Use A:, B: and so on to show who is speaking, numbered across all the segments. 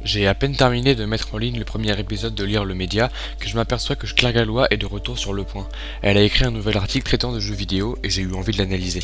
A: J'ai à peine terminé de mettre en ligne le premier épisode de Lire le Média que je m'aperçois que Claire Gallois est de retour sur Le Point. Elle a écrit un nouvel article traitant de jeux vidéo et j'ai eu envie de l'analyser.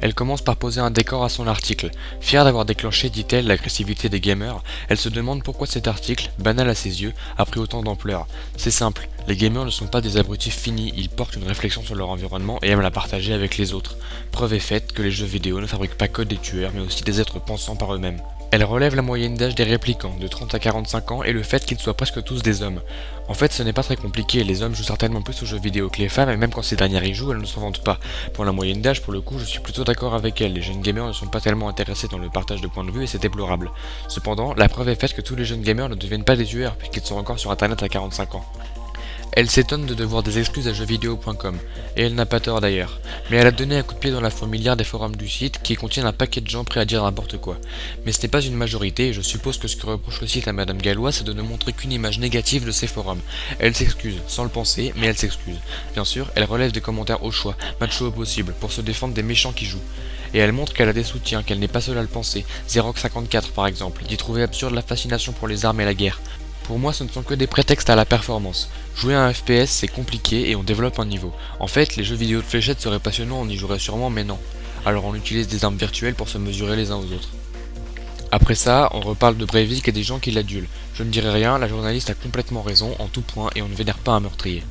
A: Elle commence par poser un décor à son article. Fière d'avoir déclenché, dit-elle, l'agressivité des gamers, elle se demande pourquoi cet article, banal à ses yeux, a pris autant d'ampleur. C'est simple, les gamers ne sont pas des abrutis finis, ils portent une réflexion sur leur environnement et aiment la partager avec les autres. Preuve est faite que les jeux vidéo ne fabriquent pas que des tueurs, mais aussi des êtres pensants par eux-mêmes. Elle relève la moyenne d'âge des répliquants, de 30 à 45 ans, et le fait qu'ils soient presque tous des hommes. En fait, ce n'est pas très compliqué, les hommes jouent certainement plus aux jeux vidéo que les femmes, et même quand ces dernières y jouent, elles ne s'en vantent pas. Pour la moyenne d'âge, pour le coup, je suis plutôt d'accord avec elle, les jeunes gamers ne sont pas tellement intéressés dans le partage de points de vue, et c'est déplorable. Cependant, la preuve est faite que tous les jeunes gamers ne deviennent pas des tueurs, puisqu'ils sont encore sur internet à 45 ans. Elle s'étonne de devoir des excuses à jeuxvideo.com, et elle n'a pas tort d'ailleurs, mais elle a donné un coup de pied dans la fourmilière des forums du site qui contiennent un paquet de gens prêts à dire n'importe quoi. Mais ce n'est pas une majorité, et je suppose que ce que reproche le site à Madame Gallois, c'est de ne montrer qu'une image négative de ces forums. Elle s'excuse, sans le penser, mais elle s'excuse. Bien sûr, elle relève des commentaires au choix, macho au possible, pour se défendre des méchants qui jouent. Et elle montre qu'elle a des soutiens, qu'elle n'est pas seule à le penser. Xerox54 par exemple, dit trouver absurde la fascination pour les armes et la guerre. Pour moi, ce ne sont que des prétextes à la performance. Jouer à un FPS, c'est compliqué et on développe un niveau. En fait, les jeux vidéo de fléchettes seraient passionnants, on y jouerait sûrement, mais non. Alors on utilise des armes virtuelles pour se mesurer les uns aux autres. Après ça, on reparle de Breivik et des gens qui l'adulent. Je ne dirai rien, la journaliste a complètement raison, en tout point, et on ne vénère pas un meurtrier.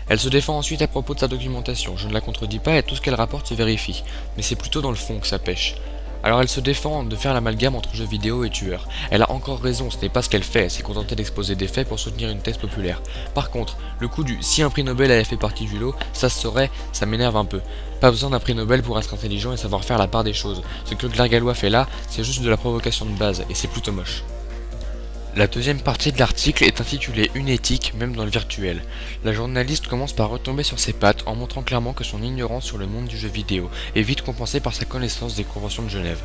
A: Elle se défend ensuite à propos de sa documentation, je ne la contredis pas et tout ce qu'elle rapporte se vérifie. Mais c'est plutôt dans le fond que ça pêche. Alors elle se défend de faire l'amalgame entre jeux vidéo et tueurs. Elle a encore raison, ce n'est pas ce qu'elle fait, elle s'est contentée d'exposer des faits pour soutenir une thèse populaire. Par contre, le coup du si un prix Nobel avait fait partie du lot, ça se saurait, ça m'énerve un peu. Pas besoin d'un prix Nobel pour être intelligent et savoir faire la part des choses. Ce que Claire Gallois fait là, c'est juste de la provocation de base, et c'est plutôt moche. La deuxième partie de l'article est intitulée Une éthique, même dans le virtuel. La journaliste commence par retomber sur ses pattes en montrant clairement que son ignorance sur le monde du jeu vidéo est vite compensée par sa connaissance des conventions de Genève.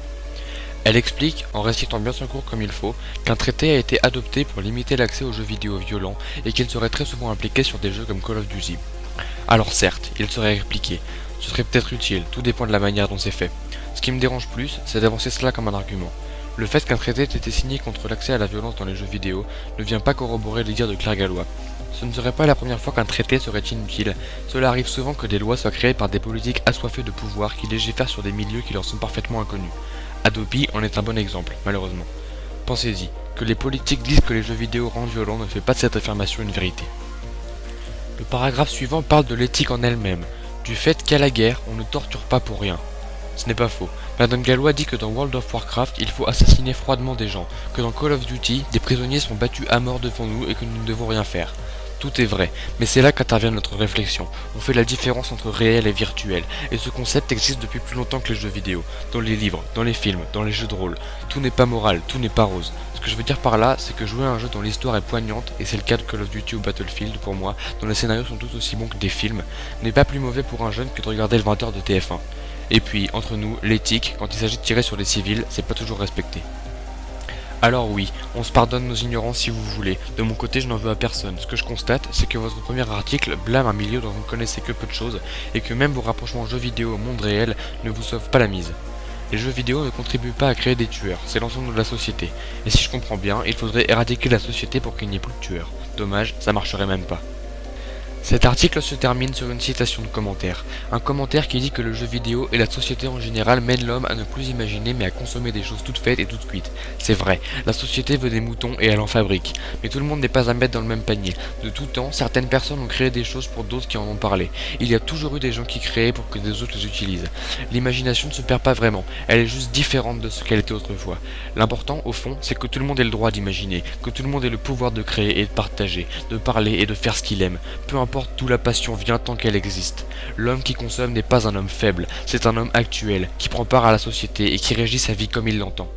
A: Elle explique, en récitant bien son cours comme il faut, qu'un traité a été adopté pour limiter l'accès aux jeux vidéo violents et qu'il serait très souvent appliqué sur des jeux comme Call of Duty. Alors certes, il serait répliqué, ce serait peut-être utile, tout dépend de la manière dont c'est fait. Ce qui me dérange plus, c'est d'avancer cela comme un argument. Le fait qu'un traité ait été signé contre l'accès à la violence dans les jeux vidéo ne vient pas corroborer les dires de Claire Gallois. Ce ne serait pas la première fois qu'un traité serait inutile, cela arrive souvent que des lois soient créées par des politiques assoiffés de pouvoir qui légifèrent sur des milieux qui leur sont parfaitement inconnus. Adobe en est un bon exemple, malheureusement. Pensez-y, que les politiques disent que les jeux vidéo rendent violents ne fait pas de cette affirmation une vérité. Le paragraphe suivant parle de l'éthique en elle-même, du fait qu'à la guerre, on ne torture pas pour rien. Ce n'est pas faux. Madame Gallois dit que dans World of Warcraft, il faut assassiner froidement des gens, que dans Call of Duty, des prisonniers sont battus à mort devant nous et que nous ne devons rien faire. Tout est vrai, mais c'est là qu'intervient notre réflexion. On fait la différence entre réel et virtuel, et ce concept existe depuis plus longtemps que les jeux vidéo, dans les livres, dans les films, dans les jeux de rôle. Tout n'est pas moral, tout n'est pas rose. Ce que je veux dire par là, c'est que jouer à un jeu dont l'histoire est poignante, et c'est le cas de Call of Duty ou Battlefield pour moi, dont les scénarios sont tout aussi bons que des films, n'est pas plus mauvais pour un jeune que de regarder le 20h de TF1. Et puis, entre nous, l'éthique, quand il s'agit de tirer sur des civils, c'est pas toujours respecté. Alors oui, on se pardonne nos ignorances si vous voulez, de mon côté je n'en veux à personne. Ce que je constate, c'est que votre premier article blâme un milieu dont vous ne connaissez que peu de choses, et que même vos rapprochements jeux vidéo au monde réel ne vous sauvent pas la mise. Les jeux vidéo ne contribuent pas à créer des tueurs, c'est l'ensemble de la société. Et si je comprends bien, il faudrait éradiquer la société pour qu'il n'y ait plus de tueurs. Dommage, ça marcherait même pas. Cet article se termine sur une citation de commentaire. Un commentaire qui dit que le jeu vidéo et la société en général mènent l'homme à ne plus imaginer mais à consommer des choses toutes faites et toutes cuites. C'est vrai, la société veut des moutons et elle en fabrique. Mais tout le monde n'est pas à mettre dans le même panier. De tout temps, certaines personnes ont créé des choses pour d'autres qui en ont parlé. Il y a toujours eu des gens qui créaient pour que des autres les utilisent. L'imagination ne se perd pas vraiment, elle est juste différente de ce qu'elle était autrefois. L'important, au fond, c'est que tout le monde ait le droit d'imaginer, que tout le monde ait le pouvoir de créer et de partager, de parler et de faire ce qu'il aime. Peu importe d'où la passion vient tant qu'elle existe. L'homme qui consomme n'est pas un homme faible, c'est un homme actuel, qui prend part à la société et qui régit sa vie comme il l'entend.